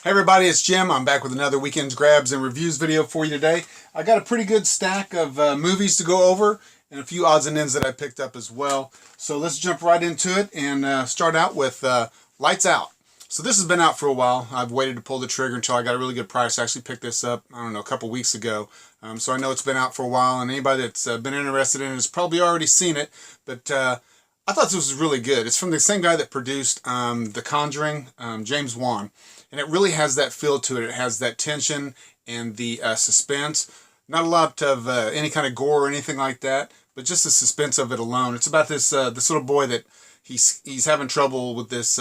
Hey everybody, it's Jim. I'm back with another Weekends Grabs and Reviews video for you today. I got a pretty good stack of movies to go over and a few odds and ends that I picked up as well. So let's jump right into it and start out with Lights Out. So this has been out for a while. I've waited to pull the trigger until I got a really good price. I actually picked this up, I don't know, a couple weeks ago. So I know it's been out for a while, and anybody that's been interested in it has probably already seen it. But I thought this was really good. It's from the same guy that produced The Conjuring, James Wan. And it really has that feel to it. It has that tension and the suspense. Not a lot of any kind of gore or anything like that, but just the suspense of it alone. It's about this this little boy that he's having trouble with this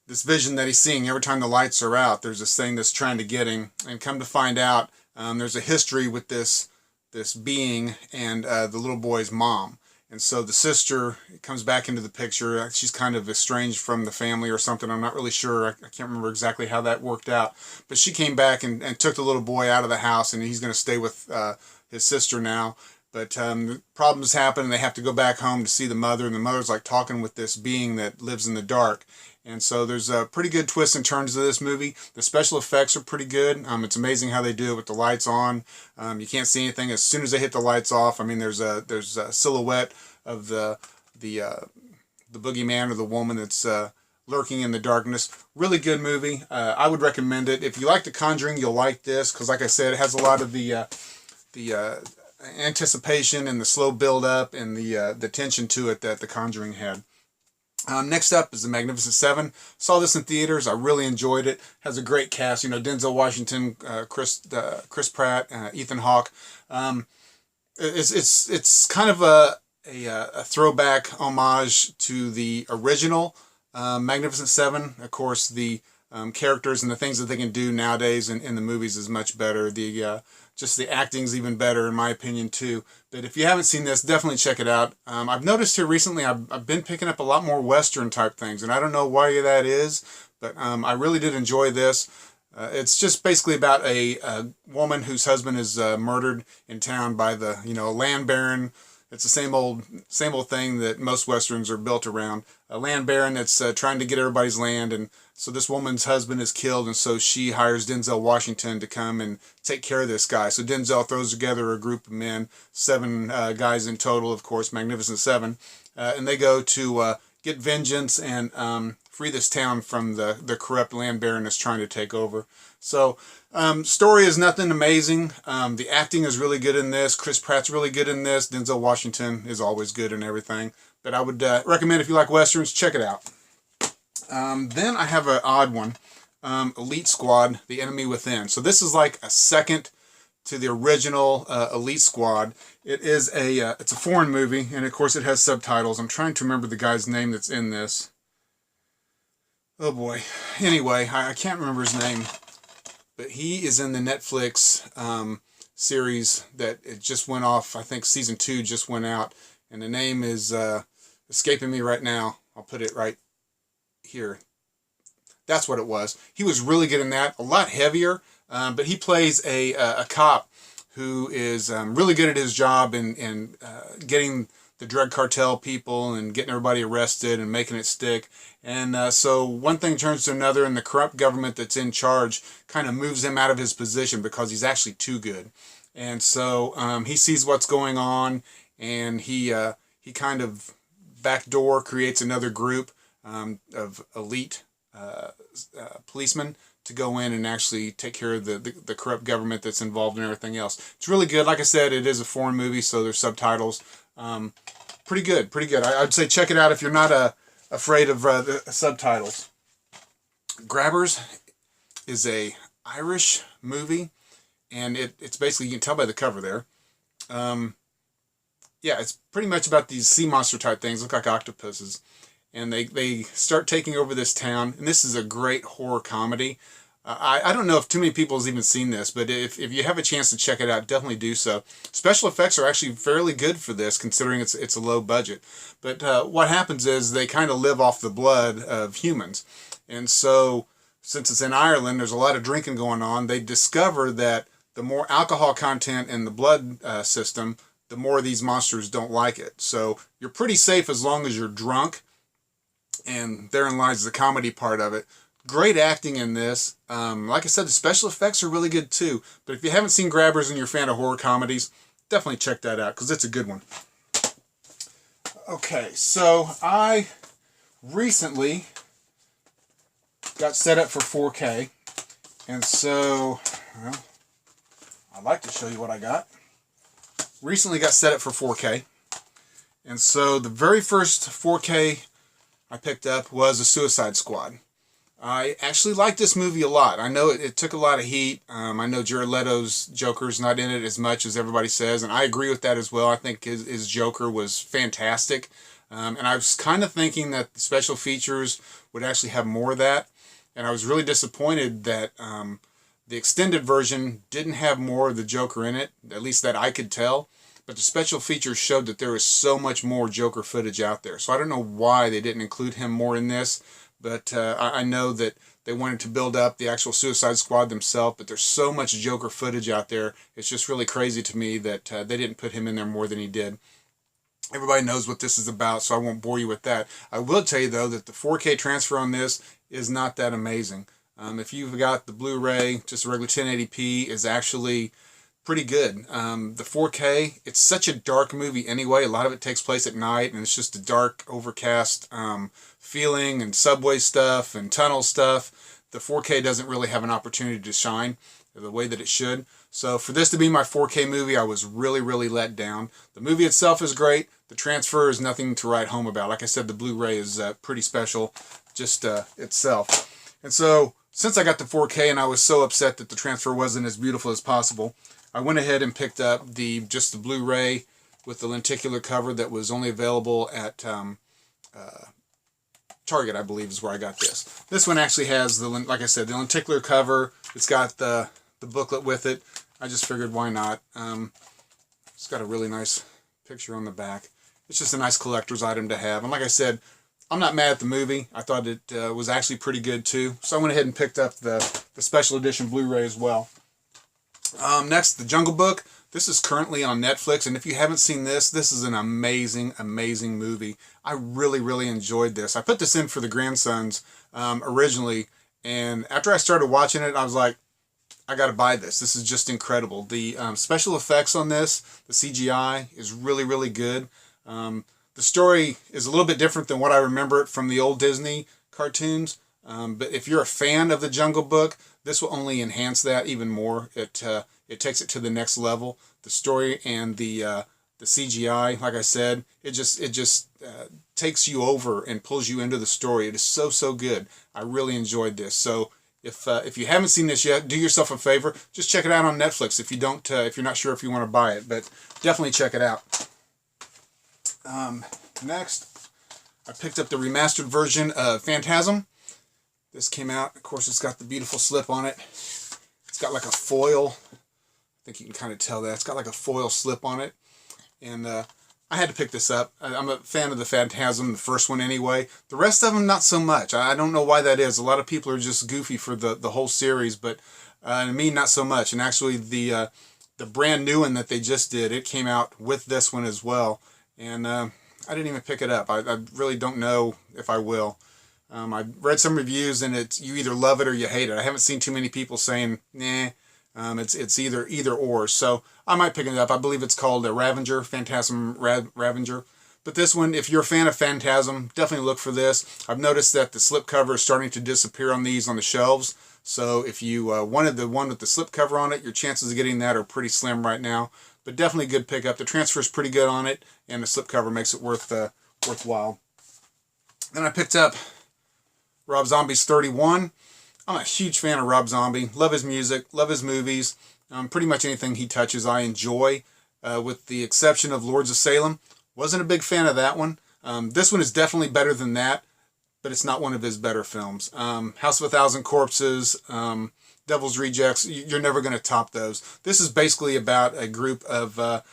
this vision that he's seeing every time the lights are out. There's this thing that's trying to get him, and come to find out, there's a history with this being and the little boy's mom. And so the sister comes back into the picture. She's kind of estranged from the family or something. I'm not really sure. I can't remember exactly how that worked out. But she came back and took the little boy out of the house, and he's going to stay with his sister now. But problems happen, and they have to go back home to see the mother. And the mother's like talking with this being that lives in the dark. And so there's a pretty good twists and turns to this movie. The special effects are pretty good. It's amazing how they do it with the lights on. You can't see anything as soon as they hit the lights off. I mean, there's a silhouette of the boogeyman or the woman that's lurking in the darkness. Really good movie. I would recommend it. If you like The Conjuring, you'll like this because, like I said, it has a lot of the anticipation and the slow build up and the tension to it that The Conjuring had. Next up is The Magnificent Seven. Saw this in theaters. I really enjoyed it. Has a great cast. You know, Denzel Washington, Chris Pratt, Ethan Hawke. It's kind of a throwback homage to the original Magnificent Seven. Of course, the characters and the things that they can do nowadays in the movies is much better. Just the acting's even better in my opinion too. But if you haven't seen this, definitely check it out. I've noticed here recently I've been picking up a lot more Western type things, and I don't know why that is, but I really did enjoy this. It's just basically about a woman whose husband is murdered in town by a land baron. It's the same old thing that most Westerns are built around. A land baron that's trying to get everybody's land, and so this woman's husband is killed, and so she hires Denzel Washington to come and take care of this guy. So Denzel throws together a group of men, 7 guys in total, of course, Magnificent Seven, and they go to get vengeance and free this town from the corrupt land baron that's trying to take over. So story is nothing amazing. The acting is really good in this. Chris Pratt's really good in this. Denzel Washington is always good in everything. But I would recommend, if you like Westerns, check it out. Then I have an odd one. Elite Squad, The Enemy Within. So this is like a second to the original Elite Squad. It is it's a foreign movie, and of course it has subtitles. I'm trying to remember the guy's name that's in this. Oh boy. Anyway, I can't remember his name, but he is in the Netflix series that it just went off. I think season 2 just went out, and the name is escaping me right now. I'll put it right here. That's what it was. He was really good in that. A lot heavier, but he plays a cop who is really good at his job in getting the drug cartel people and getting everybody arrested and making it stick. And so one thing turns to another, and the corrupt government that's in charge kind of moves him out of his position because he's actually too good. And so he sees what's going on, and he kind of backdoor creates another group of elite policemen to go in and actually take care of the corrupt government that's involved in everything else. It's really good. Like I said, it is a foreign movie, so there's subtitles. Pretty good, pretty good. I'd say check it out if you're not afraid of the subtitles. Grabbers is a Irish movie, and it's basically, you can tell by the cover there. Yeah, it's pretty much about these sea monster type things, look like octopuses. And they start taking over this town, and this is a great horror comedy. I don't know if too many people have even seen this, but if you have a chance to check it out, definitely do so. Special effects are actually fairly good for this, considering it's a low budget. But what happens is they kind of live off the blood of humans. And so, since it's in Ireland, there's a lot of drinking going on. They discover that the more alcohol content in the blood system, the more these monsters don't like it. So you're pretty safe as long as you're drunk, and therein lies the comedy part of it. Great acting in this. Like I said, the special effects are really good too. But if you haven't seen Grabbers and you're a fan of horror comedies, definitely check that out because it's a good one. Okay, so I recently got set up for 4K. And so, well, I'd like to show you what I got. Recently got set up for 4K. And so the very first 4K I picked up was The Suicide Squad. I actually like this movie a lot. I know it took a lot of heat. I know Jared Leto's Joker's not in it as much as everybody says, and I agree with that as well. I think his Joker was fantastic. And I was kind of thinking that the special features would actually have more of that. And I was really disappointed that the extended version didn't have more of the Joker in it, at least that I could tell. But the special features showed that there is so much more Joker footage out there. So I don't know why they didn't include him more in this. But I know that they wanted to build up the actual Suicide Squad themselves, but there's so much Joker footage out there. It's just really crazy to me that they didn't put him in there more than he did. Everybody knows what this is about, so I won't bore you with that. I will tell you, though, that the 4K transfer on this is not that amazing. If you've got the Blu-ray, just a regular 1080p, is actually pretty good. The 4K, it's such a dark movie anyway. A lot of it takes place at night, and it's just a dark, overcast feeling and subway stuff and tunnel stuff. The 4K doesn't really have an opportunity to shine the way that it should. So for this to be my 4K movie, I was really, really let down. The movie itself is great. The transfer is nothing to write home about. Like I said, the Blu-ray is pretty special just itself. And so since I got the 4K and I was so upset that the transfer wasn't as beautiful as possible, I went ahead and picked up just the Blu-ray with the lenticular cover that was only available at Target, I believe, is where I got this. This one actually has, like I said, the lenticular cover. It's got the booklet with it. I just figured, why not? It's got a really nice picture on the back. It's just a nice collector's item to have. And like I said, I'm not mad at the movie. I thought it was actually pretty good too. So I went ahead and picked up the special edition Blu-ray as well. Next, The Jungle Book. This is currently on Netflix, and if you haven't seen this, this is an amazing, amazing movie. I really, really enjoyed this. I put this in for the grandsons originally, and after I started watching it, I was like, I got to buy this. This is just incredible. The special effects on this, the CGI, is really, really good. The story is a little bit different than what I remember it from the old Disney cartoons, but if you're a fan of The Jungle Book, this will only enhance that even more. It takes it to the next level. The story and the CGI, like I said, it just takes you over and pulls you into the story. It is so, so good. I really enjoyed this. So if you haven't seen this yet, do yourself a favor. Just check it out on Netflix if you're not sure if you want to buy it, but definitely check it out. Next, I picked up the remastered version of Phantasm. This came out. Of course, it's got the beautiful slip on it. It's got like a foil. I think you can kind of tell that. It's got like a foil slip on it. And I had to pick this up. I'm a fan of the Phantasm, the first one anyway. The rest of them, not so much. I don't know why that is. A lot of people are just goofy for the whole series, but me, not so much. And actually, the brand new one that they just did, it came out with this one as well. And I didn't even pick it up. I really don't know if I will. I read some reviews, and you either love it or you hate it. I haven't seen too many people saying, nah, it's either or. So I might pick it up. I believe it's called a Ravager, Phantasm Ravager. But this one, if you're a fan of Phantasm, definitely look for this. I've noticed that the slipcover is starting to disappear on these on the shelves. So if you wanted the one with the slipcover on it, your chances of getting that are pretty slim right now. But definitely a good pickup. The transfer is pretty good on it, and the slipcover makes it worthwhile. Then I picked up Rob Zombie's 31. I'm a huge fan of Rob Zombie. Love his music, love his movies. Pretty much anything he touches I enjoy, with the exception of Lords of Salem. Wasn't a big fan of that one. This one is definitely better than that, but it's not one of his better films. House of a Thousand Corpses, Devil's Rejects, you're never going to top those. This is basically about a group of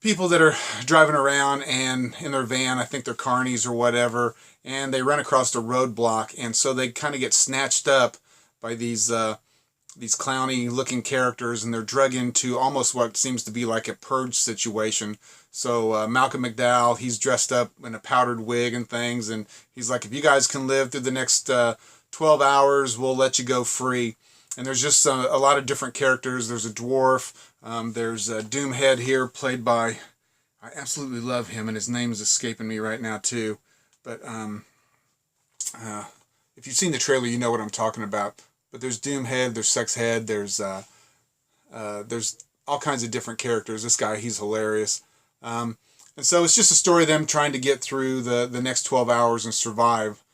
people that are driving around and in their van, I think they're carnies or whatever, and they run across a roadblock, and so they kind of get snatched up by these clowny-looking characters, and they're drug into almost what seems to be like a purge situation. So Malcolm McDowell, he's dressed up in a powdered wig and things, and he's like, if you guys can live through the next 12 hours, we'll let you go free. And there's just a lot of different characters. There's a dwarf. There's a Doomhead here, played by, I absolutely love him, and his name is escaping me right now too. But if you've seen the trailer, you know what I'm talking about. But there's Doomhead, there's Sexhead, there's all kinds of different characters. This guy, he's hilarious. And so it's just a story of them trying to get through the next 12 hours and survive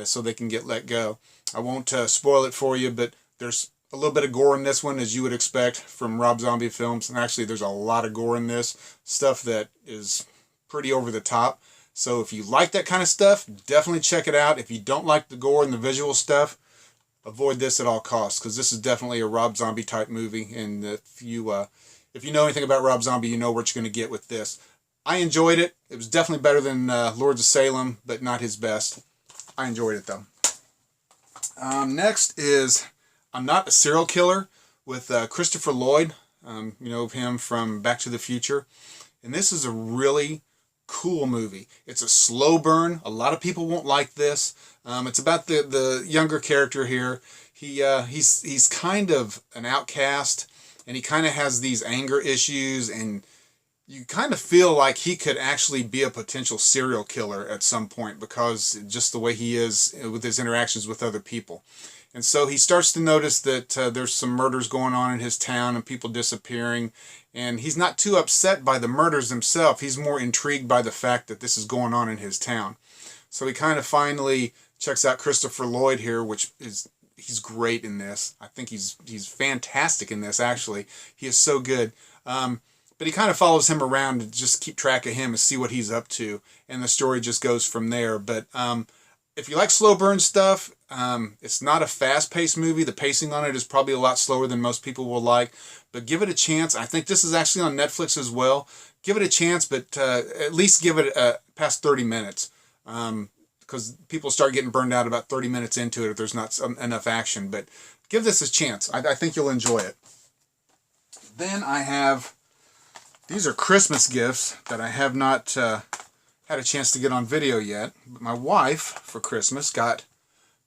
so they can get let go. I won't spoil it for you, but there's a little bit of gore in this one, as you would expect from Rob Zombie films. And actually, there's a lot of gore in this. Stuff that is pretty over the top. So if you like that kind of stuff, definitely check it out. If you don't like the gore and the visual stuff, avoid this at all costs, because this is definitely a Rob Zombie type movie. And if you know anything about Rob Zombie, you know what you're going to get with this. I enjoyed it. It was definitely better than Lords of Salem, but not his best. I enjoyed it, though. Next is I'm Not a Serial Killer with Christopher Lloyd. You know of him from Back to the Future. And this is a really cool movie. It's a slow burn. A lot of people won't like this. It's about the younger character here. He's kind of an outcast, and he kind of has these anger issues, and you kind of feel like he could actually be a potential serial killer at some point, because just the way he is with his interactions with other people. And so he starts to notice that there's some murders going on in his town and people disappearing. And he's not too upset by the murders himself. He's more intrigued by the fact that this is going on in his town. So he kind of finally checks out Christopher Lloyd here, which is, he's great in this. I think he's fantastic in this, actually. He is so good. But he kind of follows him around to just keep track of him and see what he's up to. And the story just goes from there. But if you like slow burn stuff, it's not a fast-paced movie. The pacing on it is probably a lot slower than most people will like. But give it a chance. I think this is actually on Netflix as well. Give it a chance, but at least give it past 30 minutes. Because people start getting burned out about 30 minutes into it if there's not enough action. But give this a chance. I think you'll enjoy it. Then I have... These are Christmas gifts that I have not had a chance to get on video yet. But my wife, for Christmas, got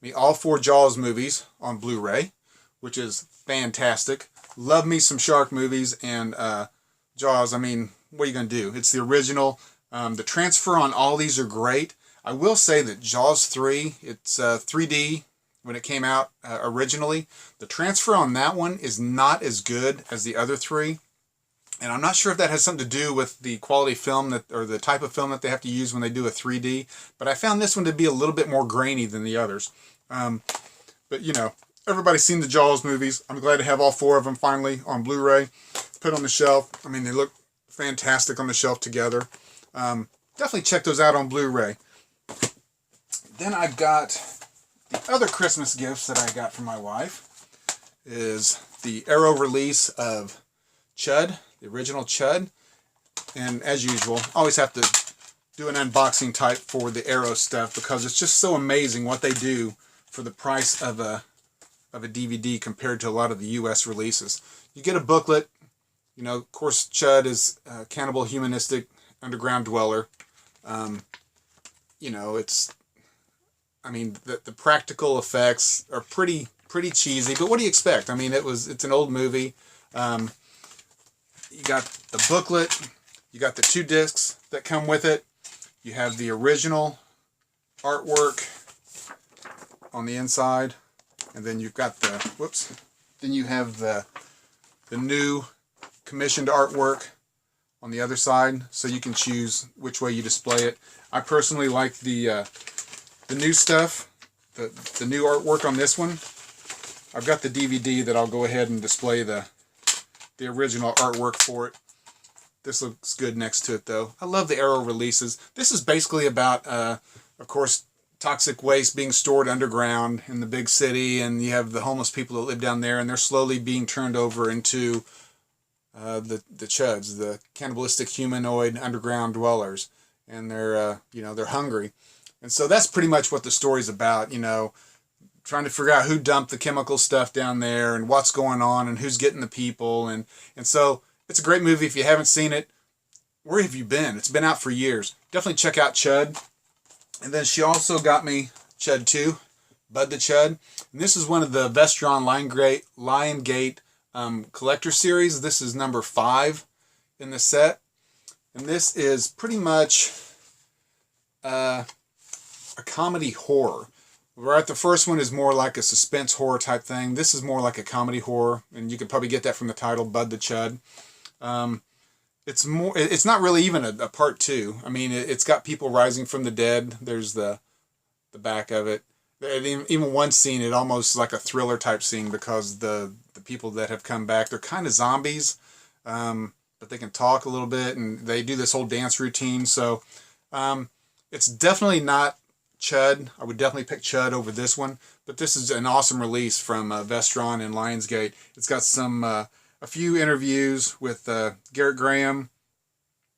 me all 4 Jaws movies on Blu-ray, which is fantastic. Love me some shark movies, and Jaws, I mean, what are you going to do? It's the original. The transfer on all these are great. I will say that Jaws 3, it's 3D when it came out originally. The transfer on that one is not as good as the other 3. And I'm not sure if that has something to do with the quality film or the type of film that they have to use when they do a 3D. But I found this one to be a little bit more grainy than the others. But, you know, everybody's seen the Jaws movies. I'm glad to have all 4 of them finally on Blu-ray, put on the shelf. I mean, they look fantastic on the shelf together. Definitely check those out on Blu-ray. Then I've got the other Christmas gifts that I got from my wife. Is the Arrow release of Chud, the original Chud. And as usual, I always have to do an unboxing type for the Arrow stuff, because it's just so amazing what they do for the price of a DVD compared to a lot of the US releases. You get a booklet. You know, of course, Chud is a cannibal, humanistic, underground dweller. You know, it's, I mean, the practical effects are pretty cheesy, but what do you expect? I mean, it's an old movie. You got the booklet, you got the 2 discs that come with it, you have the original artwork on the inside, and then you've got then you have the new commissioned artwork on the other side, so you can choose which way you display it. I personally like the new stuff, the new artwork on this one. I've got the DVD that I'll go ahead and display the original artwork for it. This looks good next to it, though. I love the Arrow releases. This is basically about, of course, toxic waste being stored underground in the big city, and you have the homeless people that live down there, and they're slowly being turned over into the Chuds, the cannibalistic humanoid underground dwellers, and they're they're hungry, and so that's pretty much what the story's about. You know, trying to figure out who dumped the chemical stuff down there and what's going on and who's getting the people. And so it's a great movie. If you haven't seen it, where have you been? It's been out for years. Definitely check out Chud. And then she also got me Chud 2, Bud the Chud. And this is one of the Vestron Liongate collector series. This is number 5 in the set. And this is pretty much a comedy horror. Right, the first one is more like a suspense horror type thing. This is more like a comedy horror, and you could probably get that from the title, Bud the Chud. It's not really even a part 2. I mean, it's got people rising from the dead. There's the back of it. Even one scene, it almost like a thriller type scene, because the people that have come back, they're kind of zombies, but they can talk a little bit, and they do this whole dance routine. So it's definitely not Chud. I would definitely pick Chud over this one, but this is an awesome release from Vestron and Lionsgate. It's got some a few interviews with Garrett Graham,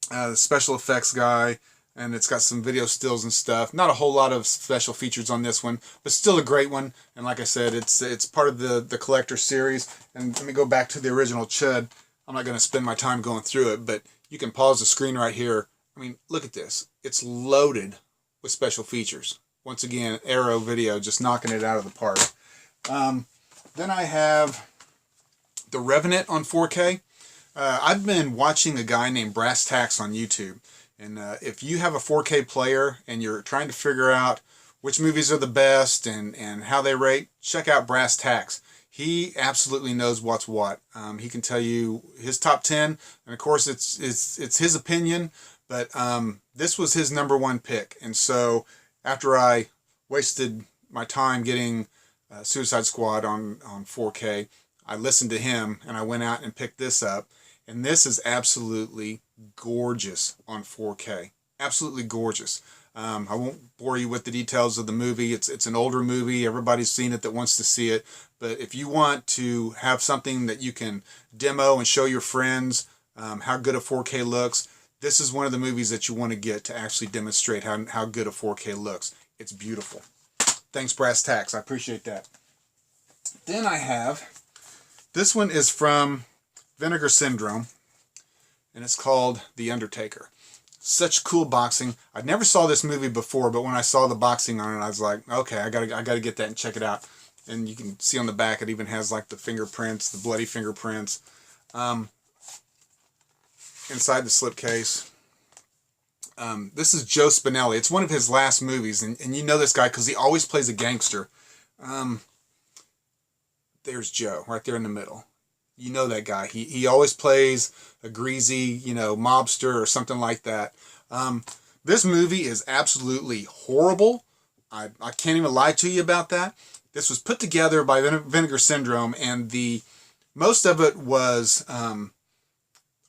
the special effects guy, and it's got some video stills and stuff. Not a whole lot of special features on this one, but still a great one. And like I said, it's part of the collector series. And let me go back to the original Chud. I'm not going to spend my time going through it, but you can pause the screen right here. I mean, look at this. It's loaded with special features. Once again, Arrow Video just knocking it out of the park. Then I have The Revenant on 4K. I've been watching a guy named Brass Tacks on YouTube. And if you have a 4K player and you're trying to figure out which movies are the best and how they rate, check out Brass Tacks. He absolutely knows what's what. He can tell you his top 10, and of course it's his opinion, but this was his number 1 pick. And so after I wasted my time getting Suicide Squad on 4K, I listened to him and I went out and picked this up. And this is absolutely gorgeous on 4K. Absolutely gorgeous. I won't bore you with the details of the movie. It's an older movie. Everybody's seen it that wants to see it. But if you want to have something that you can demo and show your friends how good a 4K looks, this is one of the movies that you want to get to actually demonstrate how good a 4K looks. It's beautiful. Thanks, Brass Tacks. I appreciate that. Then I have, this one is from Vinegar Syndrome, and it's called The Undertaker. Such cool boxing. I never saw this movie before, but when I saw the boxing on it, I was like, okay, I gotta get that and check it out. And you can see on the back, it even has like the fingerprints, the bloody fingerprints. Inside the slipcase. This is Joe Spinelli. It's one of his last movies, and you know this guy because he always plays a gangster. There's Joe, right there in the middle. You know that guy. He always plays a greasy, mobster or something like that. This movie is absolutely horrible. I can't even lie to you about that. This was put together by Vinegar Syndrome, and most of it was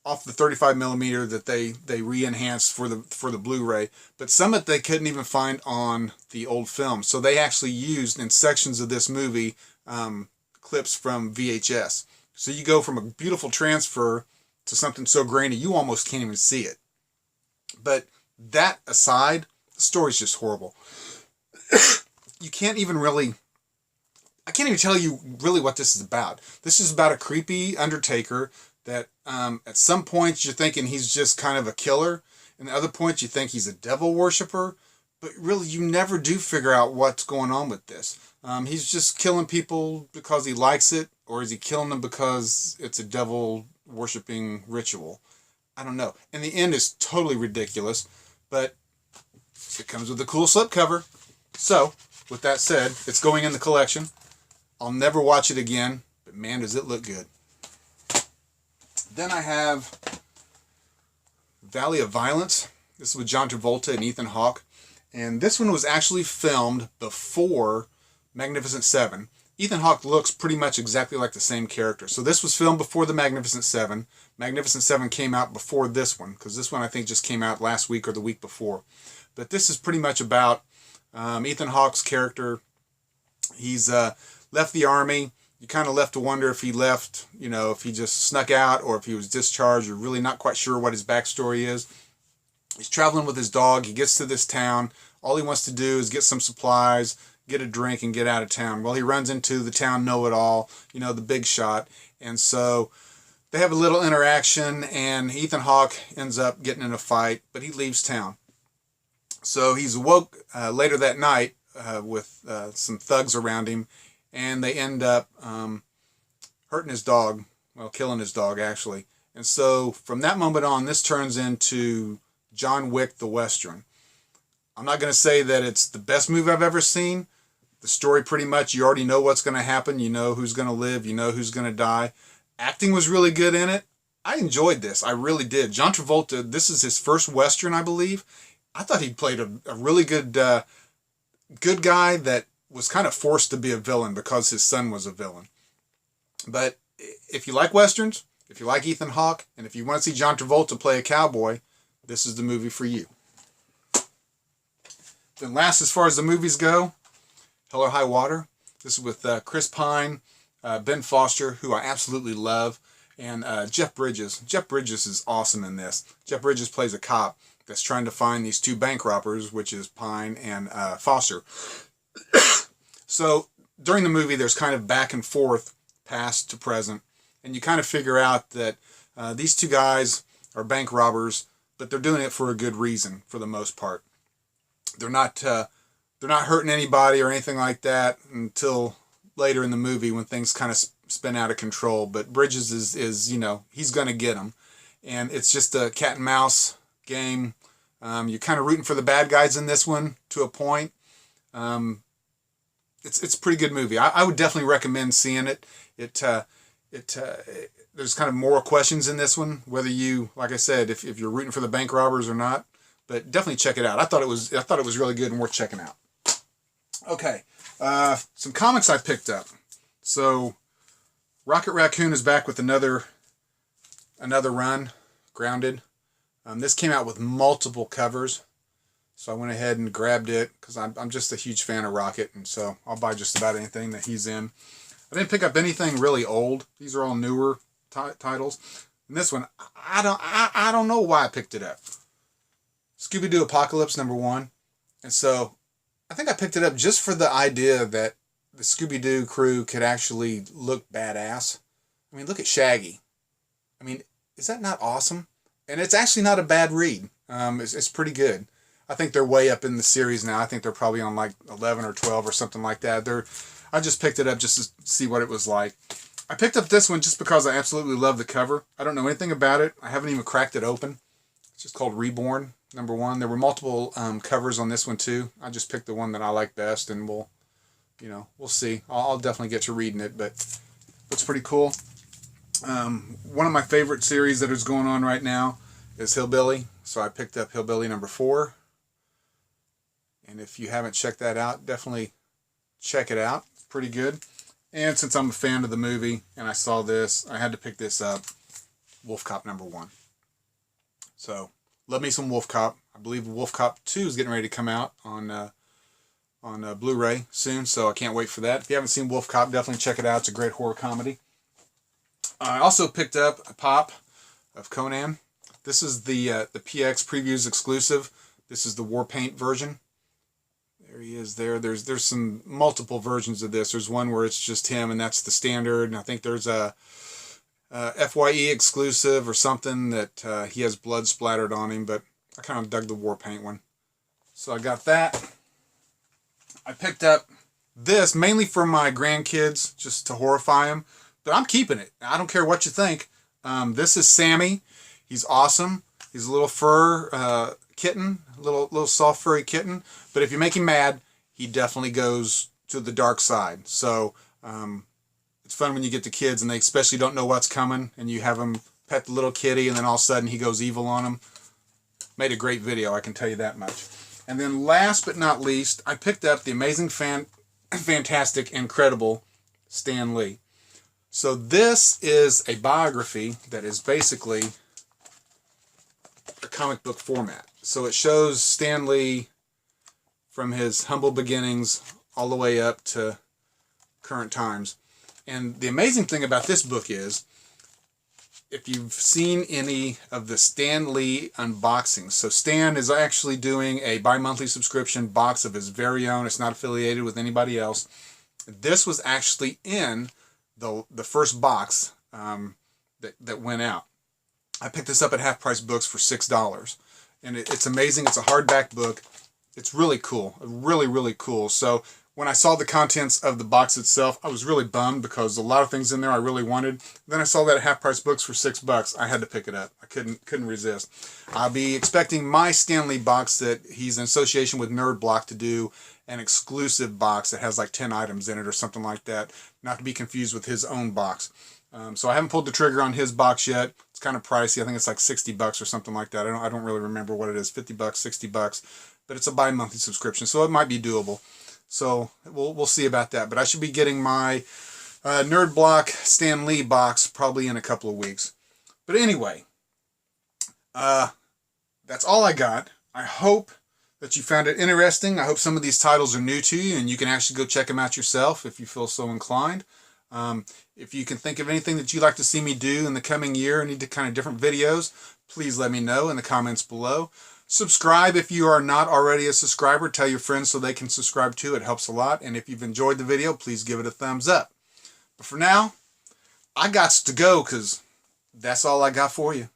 off the 35 millimeter that they re-enhanced for the Blu-ray, but some of it they couldn't even find on the old film. So they actually used in sections of this movie clips from VHS. So you go from a beautiful transfer to something so grainy you almost can't even see it. But that aside, the story's just horrible. I can't even tell you really what this is about. This is about a creepy Undertaker that at some points you're thinking he's just kind of a killer, and at other points you think he's a devil worshiper, but really you never do figure out what's going on with this. He's just killing people because he likes it, or is he killing them because it's a devil worshipping ritual? I don't know. And the end is totally ridiculous, but it comes with a cool slipcover. So, with that said, it's going in the collection. I'll never watch it again, but man, does it look good. Then I have Valley of Violence. This is with John Travolta and Ethan Hawke. And this one was actually filmed before Magnificent Seven. Ethan Hawke looks pretty much exactly like the same character. So this was filmed before the Magnificent Seven. Magnificent Seven came out before this one, because this one I think just came out last week or the week before. But this is pretty much about Ethan Hawke's character. He's left the army. You kind of left to wonder if he left, if he just snuck out or if he was discharged. You're really not quite sure what his backstory is. He's traveling with his dog. He gets to this town. All he wants to do is get some supplies, get a drink, and get out of town. Well, he runs into the town know-it-all, the big shot. And so they have a little interaction, and Ethan Hawke ends up getting in a fight, but he leaves town. So he's awoke later that night with some thugs around him, and they end up hurting his dog, well, killing his dog actually. And so from that moment on, this turns into John Wick the Western. I'm not going to say that it's the best movie I've ever seen. The story pretty much, you already know what's going to happen. You know who's going to live. You know who's going to die. Acting was really good in it. I enjoyed this. I really did. John Travolta, this is his first Western, I believe. I thought he played a really good good guy that was kind of forced to be a villain because his son was a villain. But if you like Westerns, if you like Ethan Hawke, and if you want to see John Travolta play a cowboy, this is the movie for you. Then last, as far as the movies go, Hell or High Water. This is with Chris Pine, Ben Foster, who I absolutely love, and Jeff Bridges. Jeff Bridges is awesome in this. Jeff Bridges plays a cop that's trying to find these two bank robbers, which is Pine and Foster. So during the movie, there's kind of back and forth, past to present, and you kind of figure out that these two guys are bank robbers, but they're doing it for a good reason for the most part. They're not hurting anybody or anything like that until later in the movie when things kind of spin out of control. But Bridges is you know, he's going to get them. And it's just a cat and mouse game. You're kind of rooting for the bad guys in this one to a point. It's a pretty good movie. I would definitely recommend seeing it. There's kind of moral questions in this one, whether you, like I said, if you're rooting for the bank robbers or not. But definitely check it out. I thought it was really good and worth checking out. Okay, some comics I picked up. So, Rocket Raccoon is back with another run, Grounded. This came out with multiple covers, so I went ahead and grabbed it because I'm just a huge fan of Rocket, and so I'll buy just about anything that he's in. I didn't pick up anything really old. These are all newer titles. And this one, I don't know why I picked it up. Scooby-Doo Apocalypse #1. And so I think I picked it up just for the idea that the Scooby-Doo crew could actually look badass. I mean, look at Shaggy. I mean, is that not awesome? And it's actually not a bad read. It's pretty good. I think they're way up in the series now. I think they're probably on like 11 or 12 or something like that. I just picked it up just to see what it was like. I picked up this one just because I absolutely love the cover. I don't know anything about it. I haven't even cracked it open. It's just called Reborn #1. There were multiple covers on this one too. I just picked the one that I like best, and we'll see. I'll definitely get to reading it, but it's pretty cool. One of my favorite series that is going on right now is Hillbilly, so I picked up Hillbilly #4. And if you haven't checked that out, definitely check it out. It's pretty good. And since I'm a fan of the movie and I saw this, I had to pick this up, Wolf Cop #1. So, love me some Wolf Cop. I believe Wolf Cop 2 is getting ready to come out on Blu-ray soon, so I can't wait for that. If you haven't seen Wolf Cop, definitely check it out. It's a great horror comedy. I also picked up a pop of Conan. This is the PX Previews exclusive. This is the war paint version. There he is there. There's some multiple versions of this. There's one where it's just him, and that's the standard. And I think there's a FYE exclusive or something that he has blood splattered on him, but I kind of dug the war paint one. So I got that. I picked up this mainly for my grandkids, just to horrify them, but I'm keeping it. I don't care what you think. This is Sammy. He's awesome. He's a little fur kitten, little soft furry kitten, but if you make him mad, he definitely goes to the dark side. So it's fun when you get the kids and they especially don't know what's coming, and you have them pet the little kitty, and then all of a sudden he goes evil on them. Made a great video, I can tell you that much. And then last but not least, I picked up the amazing, fantastic, incredible Stan Lee. So this is a biography that is basically a comic book format. So it shows Stan Lee from his humble beginnings all the way up to current times. And the amazing thing about this book is, if you've seen any of the Stan Lee unboxings, so Stan is actually doing a bi-monthly subscription box of his very own. It's not affiliated with anybody else. This was actually in the first box that went out. I picked this up at Half Price Books for $6. And it's amazing. It's a hardback book. It's really cool, really, really cool. So when I saw the contents of the box itself, I was really bummed because a lot of things in there I really wanted. Then I saw that at Half Price Books for $6. I had to pick it up. I couldn't resist. I'll be expecting my Stan Lee box that he's in association with Nerd Block to do an exclusive box that has like 10 items in it or something like that, not to be confused with his own box. So I haven't pulled the trigger on his box yet. It's kind of pricey. I think it's like $60 or something like that. I don't really remember what it is, $50, $60, but it's a bi-monthly subscription, so it might be doable. So we'll see about that. But I should be getting my Nerd Block Stan Lee box probably in a couple of weeks. But anyway, that's all I got. I hope that you found it interesting. I hope some of these titles are new to you and you can actually go check them out yourself if you feel so inclined. If you can think of anything that you'd like to see me do in the coming year, any kind of different videos, please let me know in the comments below. Subscribe if you are not already a subscriber. Tell your friends so they can subscribe too. It helps a lot. And if you've enjoyed the video, please give it a thumbs up. But for now, I got to go because that's all I got for you.